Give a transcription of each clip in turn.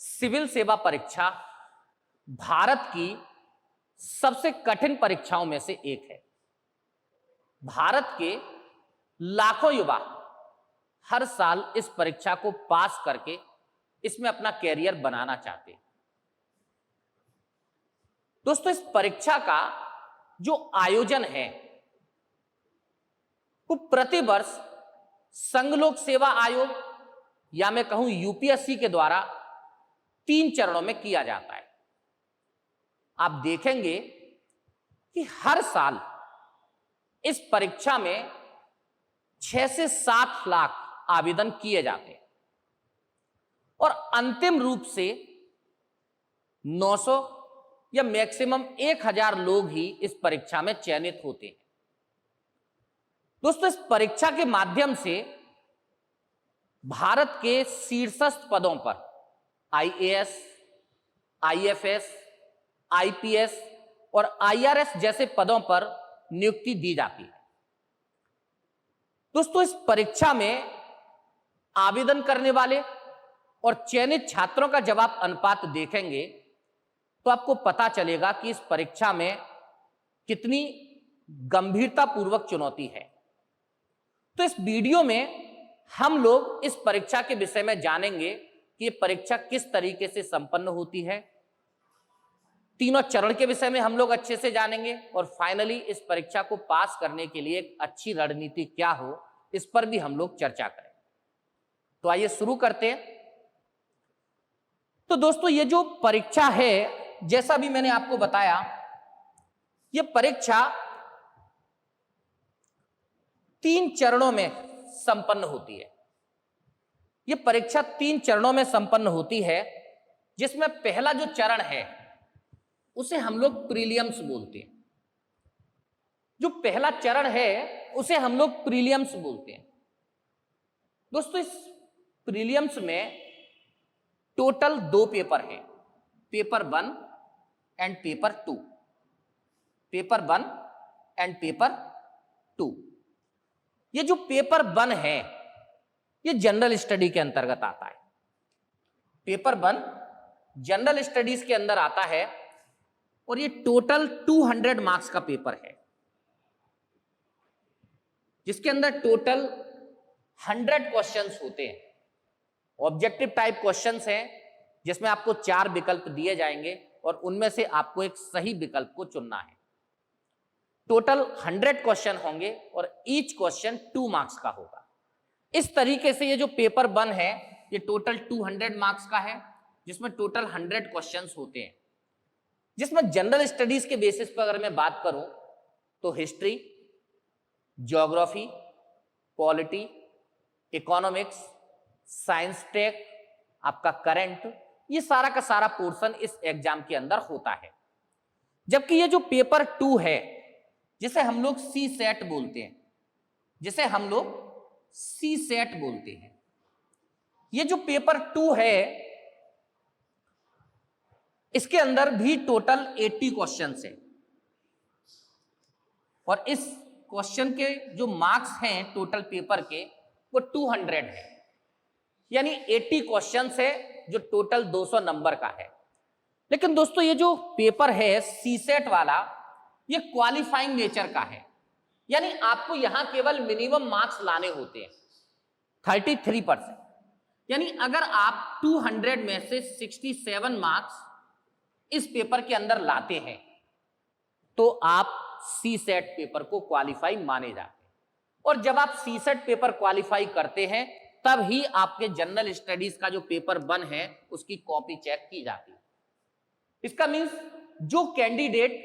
Civil सेवा परीक्षा भारत की सबसे कठिन परीक्षाओं में से एक है। भारत के लाखों युवा हर साल इस परीक्षा को पास करके इसमें अपना कैरियर बनाना चाहते हैं। दोस्तों, इस परीक्षा का जो आयोजन है वो प्रतिवर्ष संघ लोक सेवा आयोग या मैं कहूं यूपीएससी के द्वारा 3 चरणों में किया जाता है। आप देखेंगे कि हर साल इस परीक्षा में 6 से 7 लाख आवेदन किए जाते हैं और अंतिम रूप से 900 या मैक्सिमम 1000 लोग ही इस परीक्षा में चयनित होते हैं। दोस्तों, इस परीक्षा के माध्यम से भारत के शीर्षस्थ पदों पर आईएएस, आईएफएस, आईपीएस और आईआरएस जैसे पदों पर नियुक्ति दी जाती है। दोस्तों, इस परीक्षा में आवेदन करने वाले और चयनित छात्रों का जवाब अनुपात देखेंगे तो आपको पता चलेगा कि इस परीक्षा में कितनी गंभीरतापूर्वक चुनौती है। तो इस वीडियो में हम लोग इस परीक्षा के विषय में जानेंगे कि ये परीक्षा किस तरीके से संपन्न होती है, तीनों चरण के विषय में हम लोग अच्छे से जानेंगे और फाइनली इस परीक्षा को पास करने के लिए एक अच्छी रणनीति क्या हो, इस पर भी हम लोग चर्चा करें। तो आइए शुरू करते हैं। तो दोस्तों, ये जो परीक्षा है, जैसा भी मैंने आपको बताया, ये परीक्षा 3 चरणों में संपन्न होती है। ये परीक्षा 3 चरणों में संपन्न होती है, जिसमें पहला जो चरण है उसे हम लोग प्रीलिम्स बोलते हैं। जो पहला चरण है उसे हम लोग प्रीलिम्स बोलते हैं। दोस्तों, इस प्रीलिम्स में टोटल 2 पेपर है, paper 1 and paper 2। Paper 1 and paper 2। ये जो पेपर 1 है ये जनरल स्टडी के अंतर्गत आता है। पेपर 1 जनरल स्टडीज के अंदर आता है और ये टोटल 200 मार्क्स का पेपर है, जिसके अंदर टोटल 100 क्वेश्चंस होते हैं। ऑब्जेक्टिव टाइप क्वेश्चंस हैं, जिसमें आपको 4 विकल्प दिए जाएंगे और उनमें से आपको एक सही विकल्प को चुनना है। टोटल 100 क्वेश्चन होंगे और ईच क्वेश्चन 2 मार्क्स का होगा। इस तरीके से ये जो पेपर 1 है ये टोटल 200 मार्क्स का है, जिसमें टोटल 100 क्वेश्चंस होते हैं। जिसमें जनरल स्टडीज के बेसिस पर अगर मैं बात करूं तो history, geography, polity, economics, science tech, आपका करंट, ये सारा का सारा पोर्शन इस एग्जाम के अंदर होता है। जबकि ये जो पेपर 2 है, जिसे हम लोग सी सेट बोलते हैं, ये जो पेपर 2 है इसके अंदर भी टोटल 80 क्वेश्चंस हैं और इस क्वेश्चन के जो मार्क्स हैं टोटल पेपर के वो 200 है, यानी 80 क्वेश्चंस है जो टोटल 200 नंबर का है। लेकिन दोस्तों, ये जो पेपर है सीसेट वाला, ये क्वालिफाइंग नेचर का है, यानी आपको यहां केवल मिनिमम मार्क्स लाने होते हैं 33%। यानी अगर आप 200 में से 67 मार्क्स इस पेपर के अंदर लाते हैं तो आप सी सेट पेपर को क्वालिफाई माने जाते हैं। और जब आप सी सेट पेपर क्वालिफाई करते हैं तब ही आपके जनरल स्टडीज का जो पेपर 1 है उसकी कॉपी चेक की जाती है। इसका मींस जो कैंडिडेट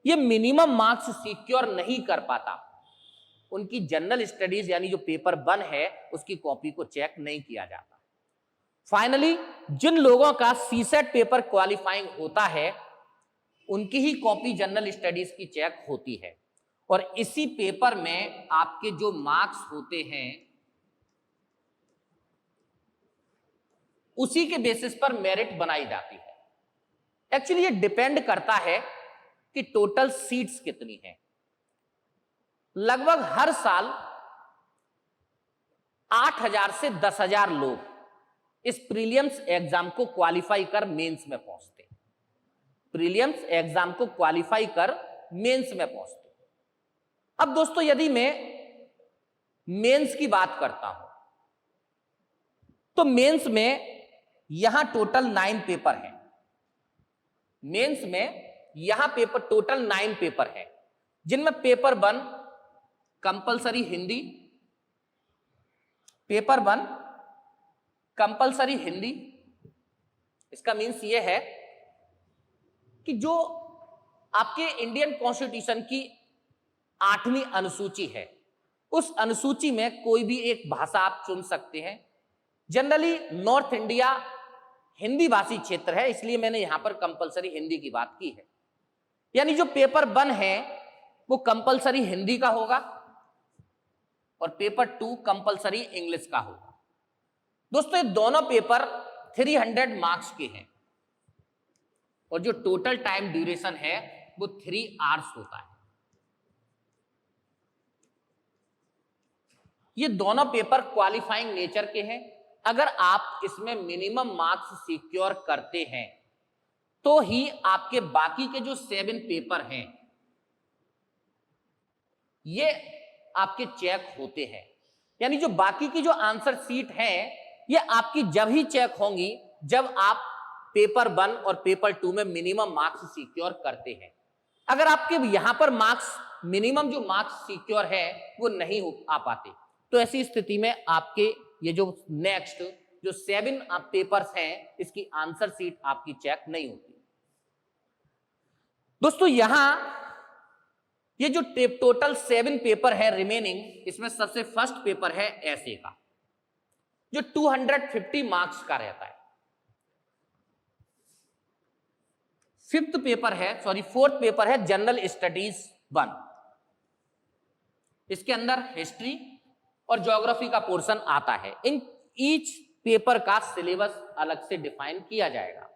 ये मिनिमम मार्क्स सिक्योर नहीं कर पाता, उनकी जनरल स्टडीज यानी जो पेपर 1 है उसकी कॉपी को चेक नहीं किया जाता। फाइनली जिन लोगों का सीसेट पेपर क्वालिफाइंग होता है उनकी ही कॉपी जनरल स्टडीज की चेक होती है और इसी पेपर में आपके जो मार्क्स होते हैं उसी के बेसिस पर मेरिट बनाई जाती है। एक्चुअली ये डिपेंड करता है कि टोटल सीट्स कितनी हैं। लगभग हर साल 8000 से 10000 लोग इस प्रीलियम्स एग्जाम को क्वालिफाई कर मेंस में पहुंचते हैं, प्रीलियम्स एग्जाम को क्वालिफाई कर मेंस में पहुंचते हैं। अब दोस्तों यदि मैं मेंस की बात करता हूं तो मेंस में यहां टोटल 9 पेपर हैं। मेंस में यहां पेपर टोटल 9 पेपर है, जिनमें paper 1 compulsory Hindi, paper 1 compulsory Hindi. इसका मीन्स यह है कि जो आपके इंडियन कॉन्स्टिट्यूशन की 8वीं अनुसूची है, उस अनुसूची में कोई भी एक भाषा आप चुन सकते हैं। जनरली नॉर्थ इंडिया हिंदी भाषी क्षेत्र है, इसलिए मैंने यहां पर कंपलसरी हिंदी की बात की है। यानी जो पेपर 1 है वो कंपलसरी हिंदी का होगा और पेपर 2 कंपलसरी इंग्लिश का होगा। दोस्तों ये दोनों पेपर 300 मार्क्स के हैं और जो टोटल टाइम ड्यूरेशन है वो 3 आवर्स होता है। ये दोनों पेपर क्वालिफाइंग नेचर के हैं। अगर आप इसमें मिनिमम मार्क्स सिक्योर करते हैं तो ही आपके बाकी के जो 7 पेपर हैं ये आपके चेक होते हैं। यानी जो बाकी की जो आंसर शीट है ये आपकी जब ही चेक होंगी जब आप पेपर 1 और पेपर 2 में मिनिमम मार्क्स सिक्योर करते हैं। अगर आपके यहां पर मार्क्स मिनिमम जो मार्क्स सिक्योर है वो नहीं हो आ पाते तो ऐसी स्थिति में आपके ये जो नेक्स्ट जो 7 पेपर्स हैं इसकी आंसर शीट आपकी चेक नहीं होती। दोस्तों यहां ये जो टोटल 7 पेपर है रिमेनिंग, इसमें सबसे फर्स्ट पेपर है ऐसे का जो 250 मार्क्स का रहता है। फोर्थ पेपर है जनरल स्टडीज 1। इसके अंदर हिस्ट्री और ज्योग्राफी का पोर्शन आता है। इन ईच पेपर का सिलेबस अलग से डिफाइन किया जाएगा।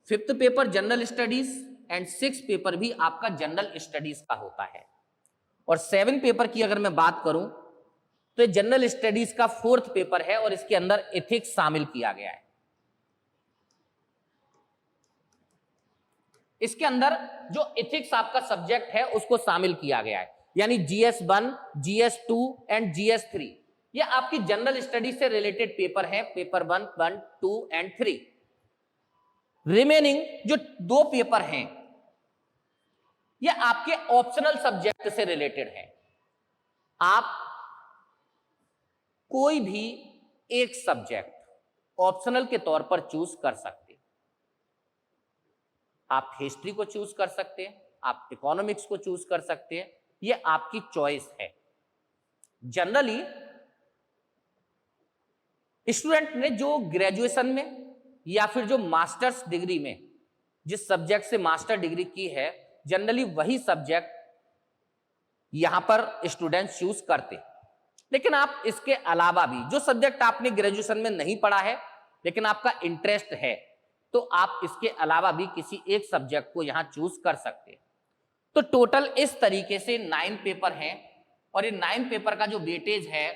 5th paper general studies and 6th paper भी आपका जनरल स्टडीज का होता है। और 7 पेपर की अगर मैं बात करूं तो जनरल स्टडीज का 4th पेपर है और इसके अंदर एथिक्स शामिल किया गया है। इसके अंदर जो एथिक्स आपका सब्जेक्ट है उसको शामिल किया गया है। यानी GS1, GS2 एंड GS3 ये आपकी जनरल स्टडी से रिलेटेड पेपर हैं, पेपर 1, 2 एंड 3। रिमेनिंग जो 2 पेपर हैं ये आपके ऑप्शनल सब्जेक्ट से रिलेटेड है। आप कोई भी एक सब्जेक्ट ऑप्शनल के तौर पर चूज कर सकते हैं। आप हिस्ट्री को चूज कर सकते हैं, आप इकोनॉमिक्स को चूज कर सकते हैं, ये आपकी चॉइस है। जनरली स्टूडेंट ने जो ग्रेजुएशन में या फिर जो मास्टर्स डिग्री में जिस सब्जेक्ट से मास्टर डिग्री की है, जनरली वही सब्जेक्ट यहां पर स्टूडेंट चूज करते। लेकिन आप इसके अलावा भी जो सब्जेक्ट आपने ग्रेजुएशन में नहीं पढ़ा है लेकिन आपका इंटरेस्ट है तो आप इसके अलावा भी किसी एक सब्जेक्ट को यहां चूज कर सकते हैं। तो टोटल इस तरीके से 9 पेपर हैं और ये 9 पेपर का जो वेटेज है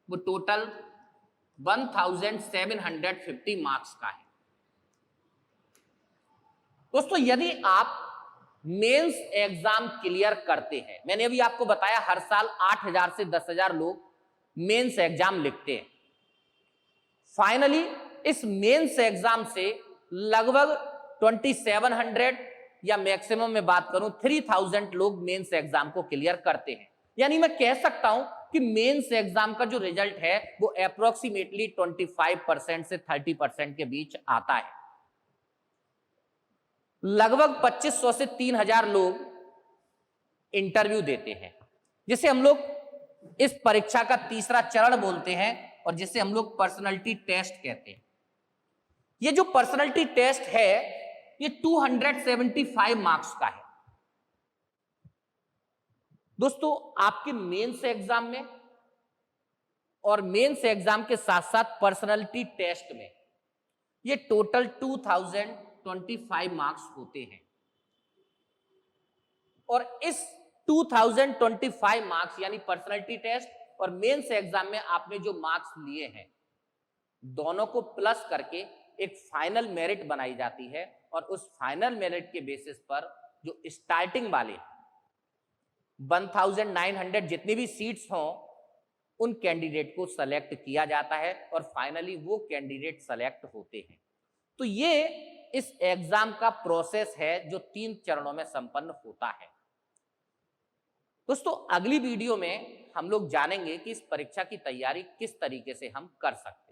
वो टोटल 1750 मार्क्स का है। दोस्तों यदि आप मेंस एग्जाम क्लियर करते हैं, मैंने अभी आपको बताया हर साल 8000 से 10000 लोग मेंस एग्जाम लिखते हैं। फाइनली इस मेंस एग्जाम से लगभग 2700 या मैक्सिमम में बात करूं 3000 लोग मेंस एग्जाम को क्लियर करते हैं। यानी मैं कह सकता हूं कि मेंस एग्जाम का जो रिजल्ट है वो अप्रोक्सीमेटली 25% से 30% के बीच आता है। लगभग 2500 से 3000 लोग इंटरव्यू देते हैं, जिसे हम लोग इस परीक्षा का तीसरा चरण बोलते हैं और जिसे हम लोग पर्सनालिटी टेस्ट कहते हैं। ये जो पर्सनालिटी टेस्ट है ये 275 मार्क्स का है। दोस्तों आपके मेंस एग्जाम में और मेंस एग्जाम के साथ साथ पर्सनालिटी टेस्ट में ये टोटल 2025 मार्क्स होते हैं। और इस 2025 मार्क्स यानी पर्सनालिटी टेस्ट और मेंस एग्जाम में आपने जो मार्क्स लिए हैं दोनों को प्लस करके एक फाइनल मेरिट बनाई जाती है, और उस फाइनल मेरिट के बेसिस पर जो स्टार्टिंग वाले 1900 जितनी भी सीट्स हों उन कैंडिडेट को सेलेक्ट किया जाता है, और फाइनली वो कैंडिडेट सेलेक्ट होते हैं। तो ये इस एग्जाम का प्रोसेस है जो 3 चरणों में संपन्न होता है। दोस्तों अगली वीडियो में हम लोग जानेंगे कि इस परीक्षा की तैयारी किस तरीके से हम कर सकते हैं।